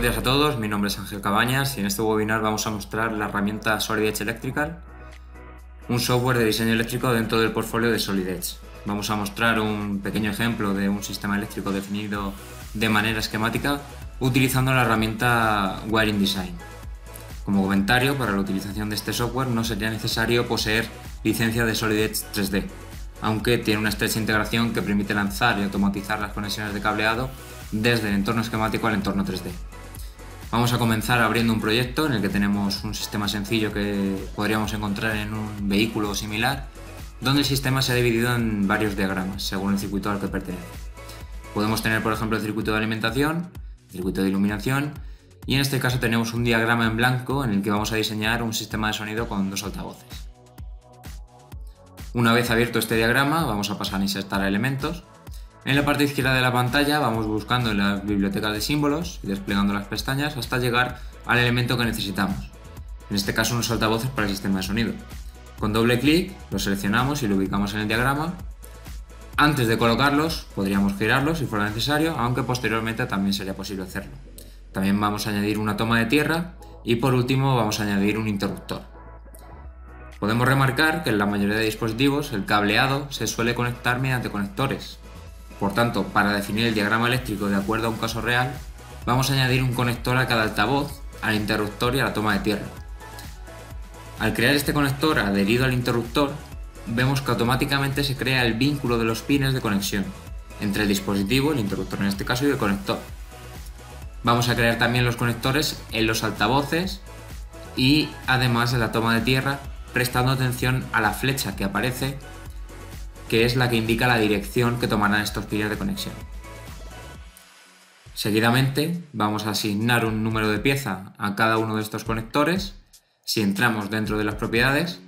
buenos días a todos, mi nombre es Ángel Cabañas y en este webinar vamos a mostrar la herramienta Solid Edge Electrical, un software de diseño eléctrico dentro del portfolio de Solid Edge. Vamos a mostrar un pequeño ejemplo de un sistema eléctrico definido de manera esquemática utilizando la herramienta Wiring Design. Como comentario, para la utilización de este software no sería necesario poseer licencia de Solid Edge 3D, aunque tiene una estrecha integración que permite lanzar y automatizar las conexiones de cableado desde el entorno esquemático al entorno 3D. Vamos a comenzar abriendo un proyecto en el que tenemos un sistema sencillo que podríamos encontrar en un vehículo o similar, donde el sistema se ha dividido en varios diagramas según el circuito al que pertenece. Podemos tener, por ejemplo, el circuito de alimentación, el circuito de iluminación, y en este caso tenemos un diagrama en blanco en el que vamos a diseñar un sistema de sonido con dos altavoces. Una vez abierto este diagrama, vamos a pasar a insertar elementos. En la parte izquierda de la pantalla vamos buscando en las bibliotecas de símbolos y desplegando las pestañas hasta llegar al elemento que necesitamos, en este caso unos altavoces para el sistema de sonido. Con doble clic lo seleccionamos y lo ubicamos en el diagrama. Antes de colocarlos podríamos girarlos si fuera necesario, aunque posteriormente también sería posible hacerlo. También vamos a añadir una toma de tierra y por último vamos a añadir un interruptor. Podemos remarcar que en la mayoría de dispositivos el cableado se suele conectar mediante conectores. Por tanto, para definir el diagrama eléctrico de acuerdo a un caso real, vamos a añadir un conector a cada altavoz, al interruptor y a la toma de tierra. Al crear este conector adherido al interruptor, vemos que automáticamente se crea el vínculo de los pines de conexión entre el dispositivo, el interruptor en este caso, y el conector. Vamos a crear también los conectores en los altavoces y además en la toma de tierra, prestando atención a la flecha que aparece, que es la que indica la dirección que tomarán estos pines de conexión. Seguidamente vamos a asignar un número de pieza a cada uno de estos conectores. Si entramos dentro de las propiedades,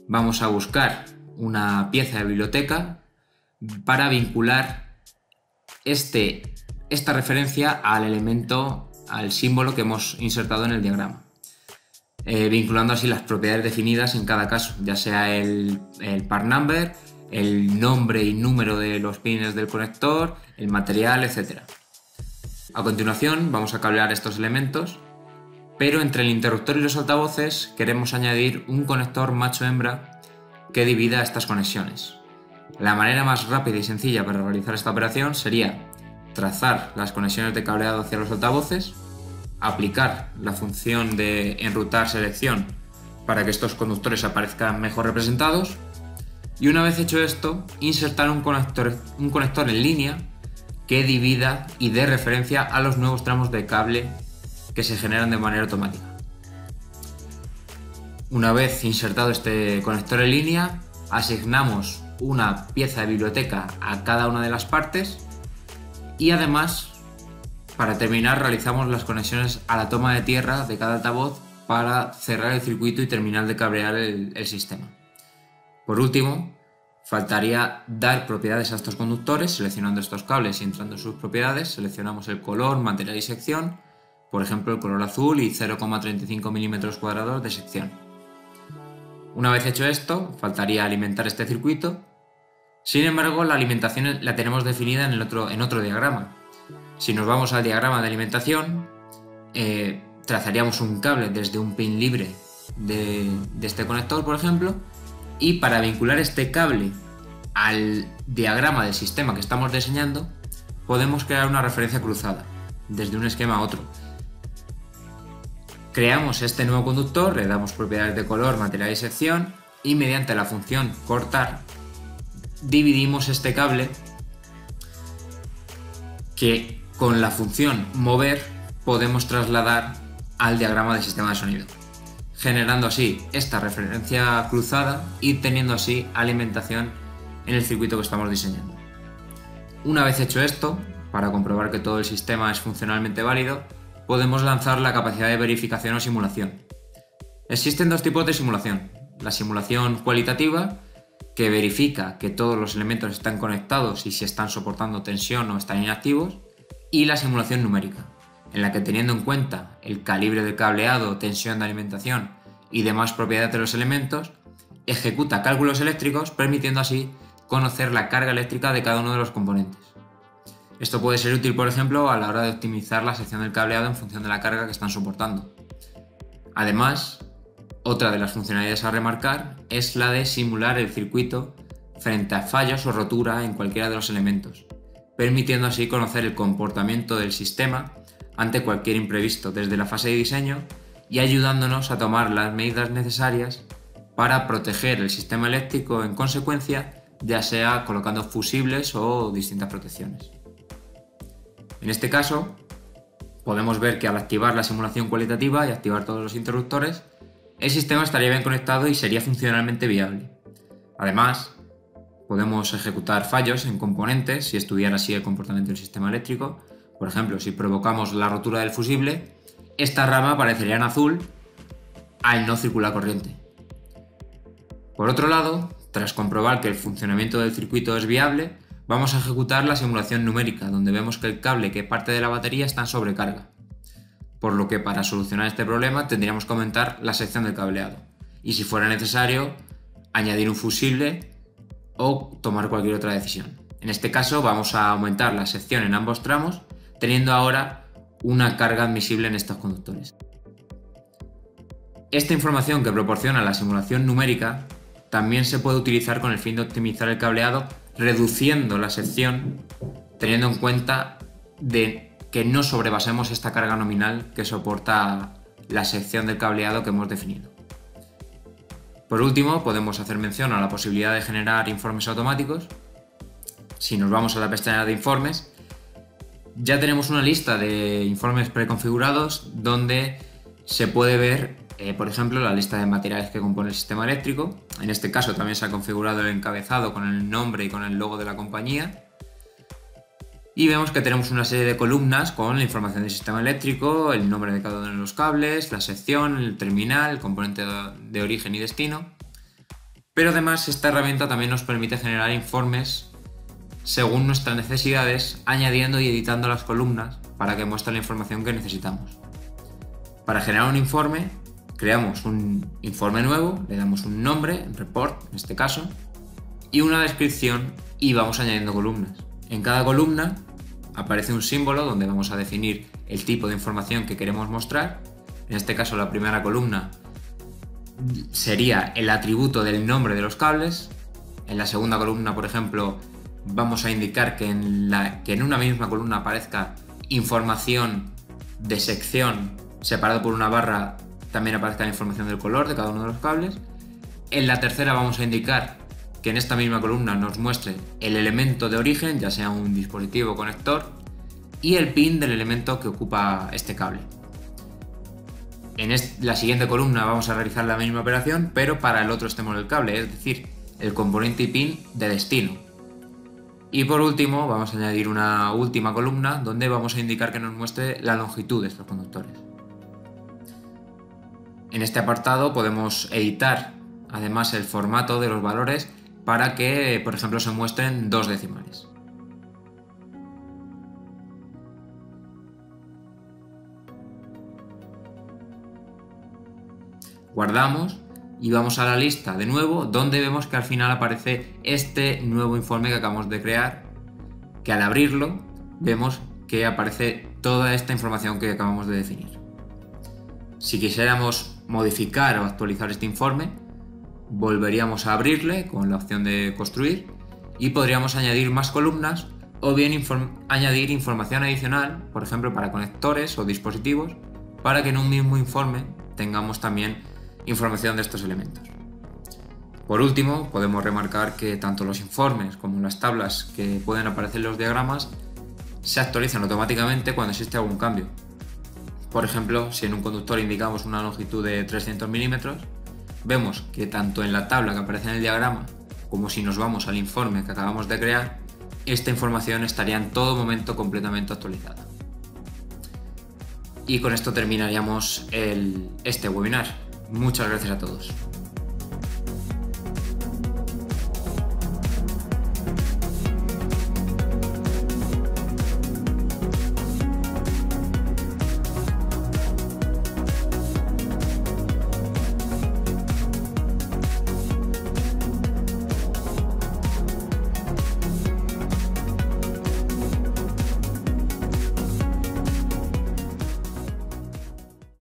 vamos a buscar una pieza de biblioteca para vincular esta referencia al elemento, al símbolo que hemos insertado en el diagrama. Vinculando así las propiedades definidas en cada caso, ya sea el part number, el nombre y número de los pines del conector, el material, etc. A continuación vamos a cablear estos elementos, pero entre el interruptor y los altavoces queremos añadir un conector macho-hembra que divida estas conexiones. La manera más rápida y sencilla para realizar esta operación sería trazar las conexiones de cableado hacia los altavoces, aplicar la función de enrutar selección para que estos conductores aparezcan mejor representados y una vez hecho esto, insertar un conector en línea que divida y dé referencia a los nuevos tramos de cable que se generan de manera automática. Una vez insertado este conector en línea, asignamos una pieza de biblioteca a cada una de las partes y además, para terminar, realizamos las conexiones a la toma de tierra de cada altavoz para cerrar el circuito y terminar de cablear el sistema. Por último, faltaría dar propiedades a estos conductores. Seleccionando estos cables y entrando en sus propiedades, seleccionamos el color, material y sección, por ejemplo el color azul y 0,35 mm² de sección. Una vez hecho esto, faltaría alimentar este circuito. Sin embargo, la alimentación la tenemos definida en otro diagrama. Si nos vamos al diagrama de alimentación, trazaríamos un cable desde un pin libre de este conector, por ejemplo, y para vincular este cable al diagrama del sistema que estamos diseñando, podemos crear una referencia cruzada, desde un esquema a otro. Creamos este nuevo conductor, le damos propiedades de color, material y sección, y mediante la función cortar, dividimos este cable que con la función mover podemos trasladar al diagrama del sistema de sonido, generando así esta referencia cruzada y teniendo así alimentación en el circuito que estamos diseñando. Una vez hecho esto, para comprobar que todo el sistema es funcionalmente válido, podemos lanzar la capacidad de verificación o simulación. Existen dos tipos de simulación: la simulación cualitativa, que verifica que todos los elementos están conectados y si están soportando tensión o están inactivos, y la simulación numérica, en la que, teniendo en cuenta el calibre del cableado, tensión de alimentación y demás propiedades de los elementos, ejecuta cálculos eléctricos, permitiendo así conocer la carga eléctrica de cada uno de los componentes. Esto puede ser útil, por ejemplo, a la hora de optimizar la sección del cableado en función de la carga que están soportando. Además, otra de las funcionalidades a remarcar es la de simular el circuito frente a fallos o rotura en cualquiera de los elementos, permitiendo así conocer el comportamiento del sistema ante cualquier imprevisto desde la fase de diseño y ayudándonos a tomar las medidas necesarias para proteger el sistema eléctrico en consecuencia, ya sea colocando fusibles o distintas protecciones. En este caso, podemos ver que al activar la simulación cualitativa y activar todos los interruptores, el sistema estaría bien conectado y sería funcionalmente viable. Además, podemos ejecutar fallos en componentes si estudiara así el comportamiento del sistema eléctrico. Por ejemplo, si provocamos la rotura del fusible, esta rama aparecería en azul al no circular corriente. Por otro lado, tras comprobar que el funcionamiento del circuito es viable, vamos a ejecutar la simulación numérica, donde vemos que el cable que parte de la batería está en sobrecarga. Por lo que para solucionar este problema tendríamos que aumentar la sección del cableado. Y si fuera necesario, añadir un fusible o tomar cualquier otra decisión. En este caso vamos a aumentar la sección en ambos tramos, teniendo ahora una carga admisible en estos conductores. Esta información que proporciona la simulación numérica también se puede utilizar con el fin de optimizar el cableado, reduciendo la sección, teniendo en cuenta de que no sobrepasemos esta carga nominal que soporta la sección del cableado que hemos definido. Por último, podemos hacer mención a la posibilidad de generar informes automáticos. Si nos vamos a la pestaña de informes, ya tenemos una lista de informes preconfigurados donde se puede ver, por ejemplo, la lista de materiales que compone el sistema eléctrico. En este caso también se ha configurado el encabezado con el nombre y con el logo de la compañía. Y vemos que tenemos una serie de columnas con la información del sistema eléctrico, el nombre de cada uno de los cables, la sección, el terminal, el componente de origen y destino. Pero además esta herramienta también nos permite generar informes según nuestras necesidades, añadiendo y editando las columnas para que muestre la información que necesitamos. Para generar un informe, creamos un informe nuevo, le damos un nombre, report en este caso, y una descripción y vamos añadiendo columnas. En cada columna aparece un símbolo donde vamos a definir el tipo de información que queremos mostrar. En este caso, la primera columna sería el atributo del nombre de los cables. En la segunda columna, por ejemplo, vamos a indicar que en una misma columna aparezca información de sección separado por una barra, también aparezca la información del color de cada uno de los cables. En la tercera vamos a indicar que en esta misma columna nos muestre el elemento de origen, ya sea un dispositivo o conector, y el pin del elemento que ocupa este cable. En la siguiente columna vamos a realizar la misma operación, pero para el otro extremo del cable, es decir, el componente y pin de destino. Y por último vamos a añadir una última columna donde vamos a indicar que nos muestre la longitud de estos conductores. En este apartado podemos editar además el formato de los valores para que, por ejemplo, se muestren 2 decimales. Guardamos y vamos a la lista de nuevo, donde vemos que al final aparece este nuevo informe que acabamos de crear, que al abrirlo vemos que aparece toda esta información que acabamos de definir. Si quisiéramos modificar o actualizar este informe, volveríamos a abrirle con la opción de construir y podríamos añadir más columnas o bien añadir información adicional, por ejemplo para conectores o dispositivos, para que en un mismo informe tengamos también información de estos elementos. Por último, podemos remarcar que tanto los informes como las tablas que pueden aparecer en los diagramas se actualizan automáticamente cuando existe algún cambio. Por ejemplo, si en un conductor indicamos una longitud de 300 milímetros, vemos que tanto en la tabla que aparece en el diagrama como si nos vamos al informe que acabamos de crear, esta información estaría en todo momento completamente actualizada. Y con esto terminaríamos este webinar. Muchas gracias a todos.